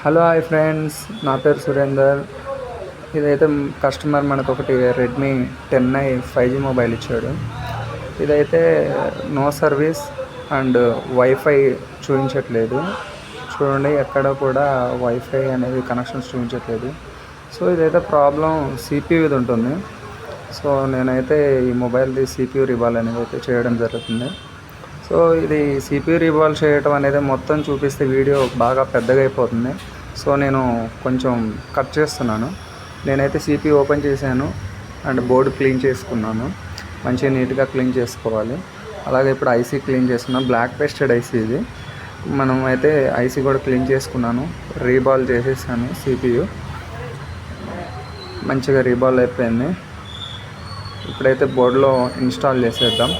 Hello hi friends, నా పేరు సురేందర్. ఇదైతే కస్టమర్ మనకు ఒకటి రెడ్మీ 10i 5G మొబైల్ ఇచ్చాడు. ఇదైతే నో సర్వీస్ అండ్ వైఫై చూపించట్లేదు. చూడండి, ఎక్కడ కూడా వైఫై అనేది కనెక్షన్స్ చూపించట్లేదు. సో ఇదైతే ప్రాబ్లం సిపియూది ఉంటుంది. సో నేనైతే ఈ మొబైల్ది సిపియూ రివాల్ అనేది అయితే చేయడం జరుగుతుంది. సో ఇది సిపియూ రివాల్వ్ చేయటం అనేది మొత్తం చూపిస్తే వీడియో బాగా పెద్దగా అయిపోతుంది. సో నేను కొంచెం కట్ చేస్తున్నాను. నేనైతే సిపియూ ఓపెన్ చేశాను అండ్ బోర్డు క్లీన్ చేసుకున్నాను. మంచిగా నీట్గా క్లీన్ చేసుకోవాలి. అలాగే ఇప్పుడు ఐసీ క్లీన్ చేసుకున్నాను. బ్లాక్ పేస్టెడ్ ఐసీ ఇది. మనం అయితే ఐసీ కూడా క్లీన్ చేసుకున్నాను. రీబాల్ చేసేసాను. సిపియూ మంచిగా రీబాల్ అయిపోయింది. ఇప్పుడైతే బోర్డులో ఇన్స్టాల్ చేసేద్దాం.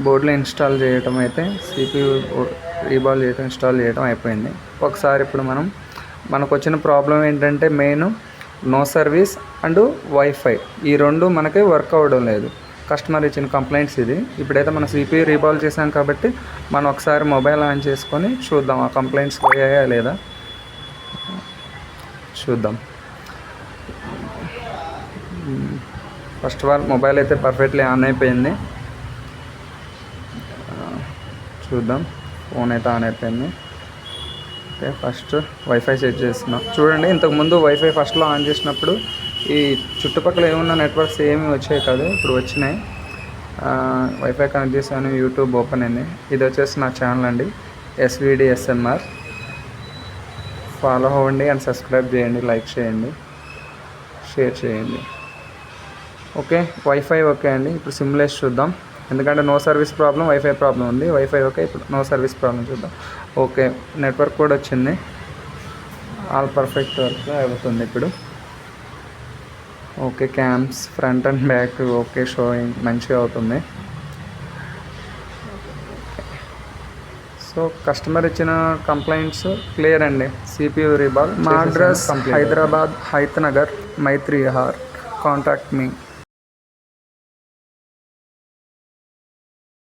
బోర్డులో ఇన్స్టాల్ చేయటం అయితే సిపియూ రీబాల్ చేయటం ఇన్స్టాల్ చేయడం అయిపోయింది. ఒకసారి ఇప్పుడు మనకు వచ్చిన ప్రాబ్లం ఏంటంటే main no service and wifi, ఈ రెండు మనకి వర్క్ అవ్వడం లేదు. కస్టమర్ ఇచ్చిన కంప్లైంట్స్ ఇది. ఇప్పుడైతే మనం సిపియూ రీబాల్ చేసాం కాబట్టి మనం ఒకసారి మొబైల్ ఆన్ చేసుకొని చూద్దాం ఆ కంప్లైంట్స్ పోయాయా లేదా చూద్దాం. ఫస్ట్ ఆఫ్ ఆల్ మొబైల్ అయితే పర్ఫెక్ట్లీ ఆన్ అయిపోయింది. చూద్దాం. ఫోన్ అయితే ఆన్ అయిపోయింది. ఓకే, ఫస్ట్ వైఫై సెట్ చేస్తున్నాం. చూడండి, ఇంతకుముందు వైఫై ఫస్ట్లో ఆన్ చేసినప్పుడు ఈ చుట్టుపక్కల ఏమున్న నెట్వర్క్స్ ఏమి వచ్చాయి కాదు, ఇప్పుడు వచ్చినాయి. వైఫై కనెక్ట్ చేశాను. యూట్యూబ్ ఓపెన్ అయింది. ఇది వచ్చేసి నా ఛానల్ అండి, SVDSMR. ఫాలో అవ్వండి అండ్ సబ్స్క్రైబ్ చేయండి, లైక్ చేయండి, షేర్ చేయండి. ఓకే, వైఫై ఓకే అండి. ఇప్పుడు సిమ్యులేషన్ చూద్దాం. ఎందుకంటే no service problem, wifi problem ఉంది. వైఫై ఓకే, ఇప్పుడు నో సర్వీస్ ప్రాబ్లం చూద్దాం. ఓకే, నెట్వర్క్ కూడా వచ్చింది. ఆల్ పర్ఫెక్ట్ వర్క్ అవుతుంది ఇప్పుడు. Okay, cams front and back okay, showing మంచిగా అవుతుంది. సో కస్టమర్ ఇచ్చిన కంప్లైంట్స్ క్లియర్ అండి. CPU reball. మా అడ్రస్ హైదరాబాద్, హైత్ నగర్, మైత్రి విహార్. కాంటాక్ట్ మీ.